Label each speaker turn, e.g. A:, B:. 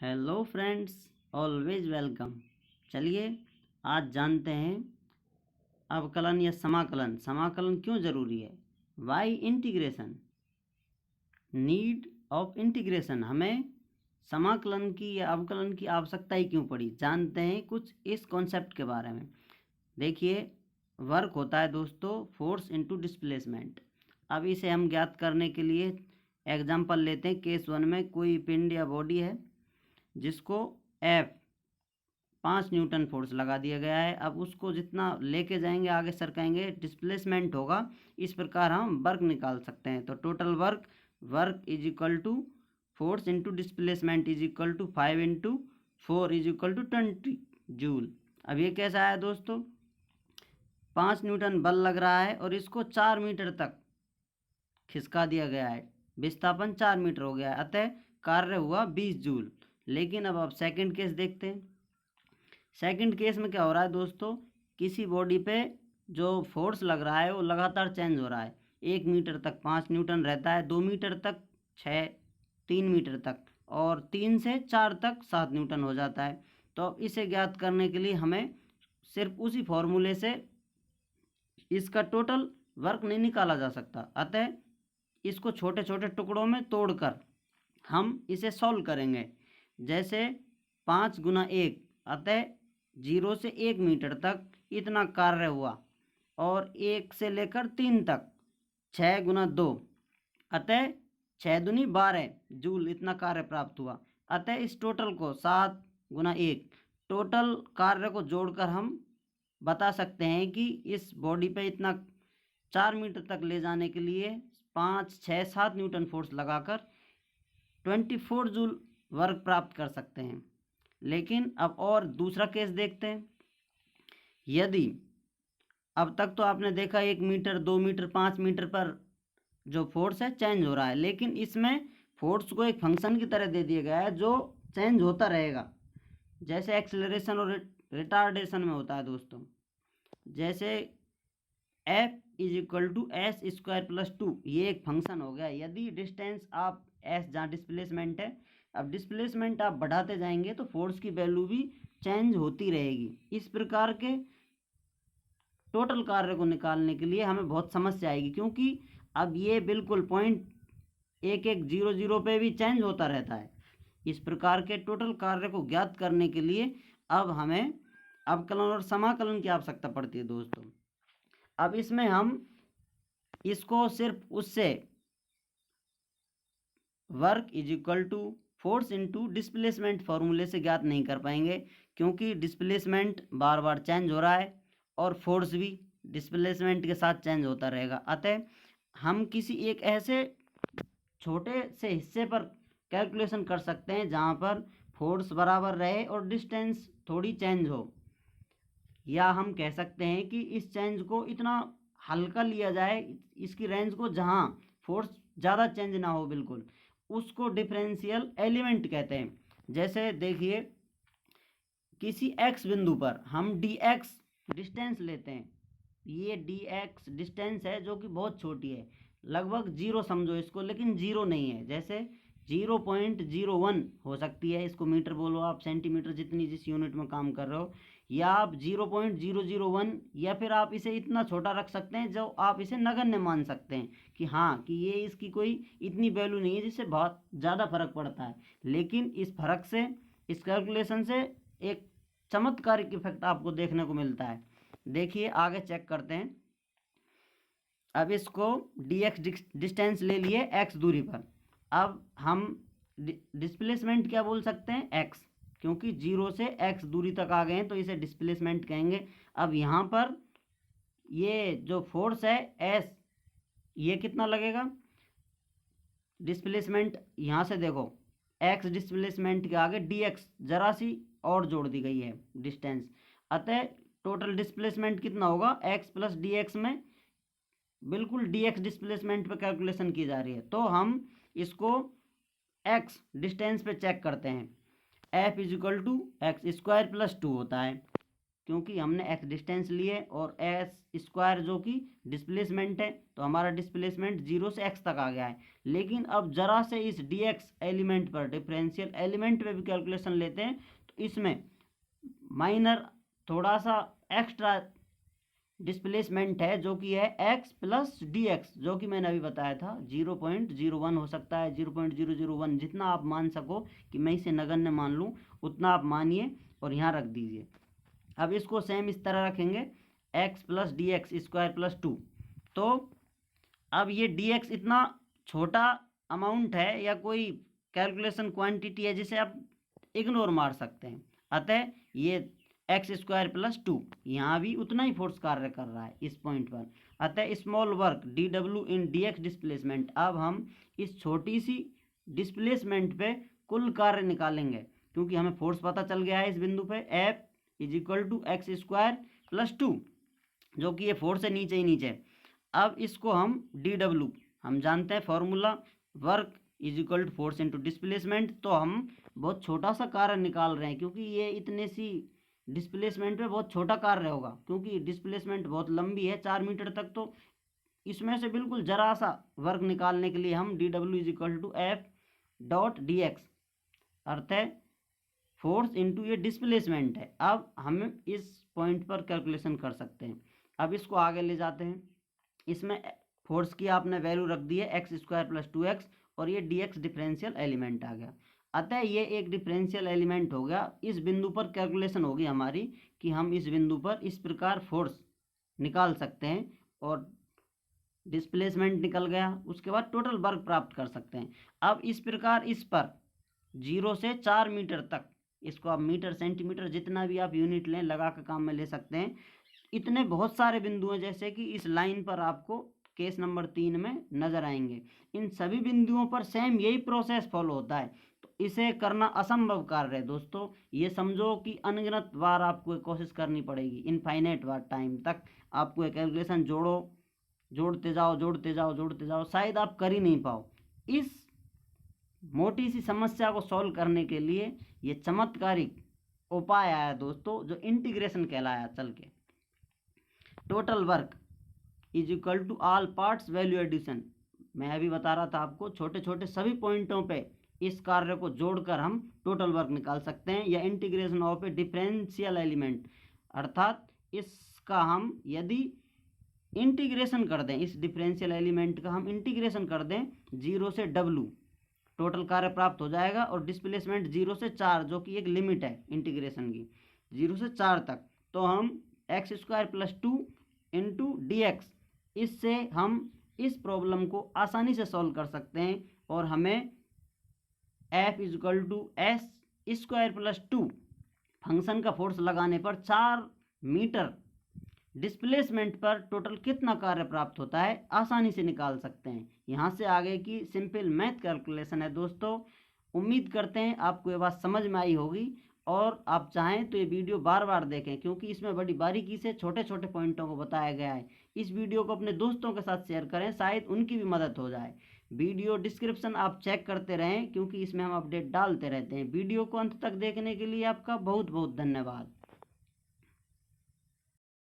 A: Hello friends, always welcome. चलिए आज जानते हैं अवकलन या समाकलन। समाकलन क्यों ज़रूरी है? Why integration, need of integration. हमें समाकलन की या अवकलन की आवश्यकता ही क्यों पड़ी? जानते हैं कुछ इस कॉन्सेप्ट के बारे में। देखिए, वर्क होता है दोस्तों फोर्स इनटू डिस्प्लेसमेंट। अब इसे हम ज्ञात करने के लिए एग्जांपल लेते हैं। केस 1 में कोई पिंड या बॉडी है जिसको F 5 न्यूटन फोर्स लगा दिया गया है। अब उसको जितना लेके जाएंगे, आगे सरकाएंगे, डिस्प्लेसमेंट होगा। इस प्रकार हम वर्क निकाल सकते हैं। तो total work is equal to force into displacement is equal to 5 into 4 is equal to 20 joule. अब ये कैसा है दोस्तों? 5 न्यूटन बल लग रहा है और इसको 4 मीटर तक खिसका दिया गया है। विस्थापन 4 मीटर हो गया है, अतः कार्य हुआ 20 जूल। लेकिन अब सेकंड केस देखते हैं। सेकंड केस में क्या हो रहा है दोस्तों? किसी बॉडी पे जो फोर्स लग रहा है वो लगातार चेंज हो रहा है। 1 मीटर तक 5 न्यूटन रहता है, 2 मीटर तक 6, 3 मीटर तक, और 3 से 4 तक 7 न्यूटन हो जाता है। तो इसे ज्ञात करने के लिए हमें सिर्फ उसी फॉर्मूले से इसका टोटल वर्क नहीं निकाला जा सकता। अतः इसको छोटे छोटे टुकड़ों में तोड़कर हम इसे सॉल्व करेंगे। जैसे 5 गुना 1, अतः 0 से 1 मीटर तक इतना कार्य हुआ, और 1 से लेकर 3 तक 6 गुना 2, अतः 6 दूनी 12 जूल इतना कार्य प्राप्त हुआ। अतः इस टोटल को 7 गुना 1 टोटल कार्य को जोड़कर हम बता सकते हैं कि इस बॉडी पे इतना 4 मीटर तक ले जाने के लिए 5, 6, 7 न्यूटन फोर्स लगाकर 24 जूल वर्क प्राप्त कर सकते हैं। लेकिन अब और दूसरा केस देखते हैं। यदि अब तक तो आपने देखा 1 मीटर, 2 मीटर, 5 मीटर पर जो फोर्स है चेंज हो रहा है, लेकिन इसमें फोर्स को एक फंक्शन की तरह दे दिया गया है जो चेंज होता रहेगा, जैसे एक्सेलरेशन और रिटार्डेशन में होता है दोस्तों। जैसे F is equal to S square plus 2, ये एक फंक्शन हो गया। यदि डिस्टेंस आप s जहाँ डिस्प्लेसमेंट है, अब डिस्प्लेसमेंट आप बढ़ाते जाएंगे तो फोर्स की वैल्यू भी चेंज होती रहेगी। इस प्रकार के टोटल कार्य को निकालने के लिए हमें बहुत समस्या आएगी, क्योंकि अब ये बिल्कुल पॉइंट 1100 पे भी चेंज होता रहता है। इस प्रकार के टोटल कार्य को ज्ञात करने के लिए अब हमें अवकलन और समाकलन की आवश्यकता पड़ती है दोस्तों। अब इसमें हम इसको सिर्फ उससे work is equal to force into displacement फॉर्मूले से ज्ञात नहीं कर पाएंगे, क्योंकि डिस्प्लेसमेंट बार बार चेंज हो रहा है और फोर्स भी डिस्प्लेसमेंट के साथ चेंज होता रहेगा। अतः हम किसी एक ऐसे छोटे से हिस्से पर कैलकुलेशन कर सकते हैं जहां पर फोर्स बराबर रहे और डिस्टेंस थोड़ी चेंज हो, या हम कह सकते हैं कि इस चेंज को इतना हल्का लिया जाए, इसकी रेंज को, जहां फोर्स ज़्यादा चेंज ना हो बिल्कुल, उसको डिफरेंशियल एलिमेंट कहते हैं। जैसे देखिए, किसी x बिंदु पर हम dx डिस्टेंस लेते हैं। ये dx डिस्टेंस है जो कि बहुत छोटी है, लगभग 0 समझो इसको, लेकिन 0 नहीं है। जैसे 0.01 हो सकती है, इसको मीटर बोलो आप, सेंटीमीटर, जितनी जिस यूनिट में काम कर रहे हो, या आप 0.001, या फिर आप इसे इतना छोटा रख सकते हैं जो आप इसे नगण्य मान सकते हैं कि हाँ, कि ये इसकी कोई इतनी वैल्यू नहीं है जिससे बहुत ज़्यादा फर्क पड़ता है। लेकिन इस फर्क से, इस कैलकुलेशन से एक चमत्कारिक इफेक्ट आपको देखने को मिलता है। देखिए आगे चेक करते हैं। अब इसको dx डिस्टेंस ले लिए x दूरी पर। अब हम डिस्प्लेसमेंट क्या बोल सकते हैं? x, क्योंकि 0 से x दूरी तक आ गए हैं तो इसे डिस्प्लेसमेंट कहेंगे। अब यहाँ पर ये जो फोर्स है s, ये कितना लगेगा? डिस्प्लेसमेंट यहाँ से देखो, x डिस्प्लेसमेंट के आगे dx जरा सी और जोड़ दी गई है डिस्टेंस, अतः टोटल डिस्प्लेसमेंट कितना होगा? x प्लस dx में बिल्कुल dx डिस्प्लेसमेंट पे कैलकुलेशन की जा रही है। तो हम इसको x डिस्टेंस पे चेक करते हैं। f is equal to x square plus 2 होता है। क्योंकि हमने x डिस्टेंस लिए और s स्क्वायर जो कि डिस्प्लेसमेंट है, तो हमारा डिस्प्लेसमेंट 0 से x तक आ गया है। लेकिन अब जरा से इस dx एलिमेंट पर, डिफरेंशियल एलिमेंट पे भी कैलकुलेशन लेते हैं तो इसमें माइनर थोड़ा सा एक्स्ट्रा डिस्प्लेसमेंट है जो कि है x प्लस dx, जो कि मैंने अभी बताया था 0.01 हो सकता है, 0.001, जितना आप मान सको कि मैं इसे नगण्य मान लूँ उतना आप मानिए और यहाँ रख दीजिए। अब इसको सेम इस तरह रखेंगे x plus D x square plus 2। तो अब ये dx इतना छोटा अमाउंट है या कोई कैलकुलेशन क्वांटिटी है जिसे आप इग्नोर मार सकते हैं, अतः ये एक्स स्क्वायर प्लस 2 यहाँ भी उतना ही फोर्स कार्य कर रहा है इस पॉइंट पर। अतः small work D W in D x displacement, अब हम इस छोटी सी डिस्प्लेसमेंट पे कुल कार्य निकालेंगे, क्योंकि हमें फोर्स पता चल गया है इस बिंदु पे F is equal to x square plus 2, जो कि ये फोर्स है नीचे ही नीचे। अब इसको हम डी डब्ल्यू, हम जानते हैं formula work is equal to force into displacement, तो हम बहुत छोटा सा कार्य निकाल रहे हैं क्योंकि ये इतने सी डिस्प्लेसमेंट पे बहुत छोटा कार्य होगा, क्योंकि डिस्प्लेसमेंट बहुत लंबी है 4 मीटर तक, तो इसमें से बिल्कुल जरा सा वर्क निकालने के लिए हम D W is equal to F dot D X, अर्थ है फोर्स इंटू ये डिस्प्लेसमेंट है। अब हम इस पॉइंट पर कैलकुलेशन कर सकते हैं। अब इसको आगे ले जाते हैं, इसमें फोर्स की आपने वैल्यू रख दी है एक्स स्क्वायर प्लस 2x और ये dx डिफरेंशियल एलिमेंट आ गया, अतः ये एक डिफरेंशियल एलिमेंट हो गया। इस बिंदु पर कैलकुलेशन होगी हमारी कि हम इस बिंदु पर इस प्रकार फोर्स निकाल सकते हैं और डिस्प्लेसमेंट निकल गया, उसके बाद टोटल वर्क प्राप्त कर सकते हैं। अब इस प्रकार इस पर 0 से 4 मीटर तक, इसको आप मीटर सेंटीमीटर जितना भी आप यूनिट लें लगा कर काम में ले सकते हैं, इतने बहुत सारे बिंदु हैं जैसे कि इस लाइन पर आपको केस नंबर 3 में नजर आएंगे। इन सभी बिंदुओं पर सेम यही प्रोसेस फॉलो होता है, तो इसे करना असंभव कार्य है दोस्तों। ये समझो कि अनगिनत बार आपको कोशिश करनी पड़ेगी, इनफाइनाइट बार टाइम तक आपको एक कैलकुलेशन जोड़ते जाओ, शायद आप कर ही नहीं पाओ। इस मोटी सी समस्या को सॉल्व करने के लिए ये चमत्कारिक उपाय आया दोस्तों, जो इंटीग्रेशन कहलाया। चल के total work is equal to all parts value addition, मैं अभी बता रहा था आपको, छोटे छोटे सभी पॉइंटों पे इस कार्य को जोड़कर हम टोटल वर्क निकाल सकते हैं, या integration of A differential element, अर्थात इसका हम यदि इंटीग्रेशन कर दें, इस डिफरेंशियल एलिमेंट का हम इंटीग्रेशन कर दें 0 से W, टोटल कार्य प्राप्त हो जाएगा। और डिस्प्लेसमेंट 0 से 4 जो कि एक लिमिट है इंटीग्रेशन की 0 से 4 तक, तो हम x square plus 2 into D x, इससे हम इस प्रॉब्लम को आसानी से सॉल्व कर सकते हैं और हमें F is equal to S square plus 2 function का फोर्स लगाने पर 4 मीटर डिस्प्लेसमेंट पर टोटल कितना कार्य प्राप्त होता है आसानी से निकाल सकते हैं। यहाँ से आगे की सिंपल मैथ कैलकुलेशन है दोस्तों। उम्मीद करते हैं आपको ये बात समझ में आई होगी, और आप चाहें तो ये वीडियो बार बार देखें क्योंकि इसमें बड़ी बारीकी से छोटे छोटे पॉइंटों को बताया गया है। इस वीडियो को अपने दोस्तों के साथ शेयर करें, शायद उनकी भी मदद हो जाए। वीडियो डिस्क्रिप्शन आप चेक करते रहें क्योंकि इसमें हम अपडेट डालते रहते हैं। वीडियो को अंत तक देखने के लिए आपका बहुत बहुत धन्यवाद।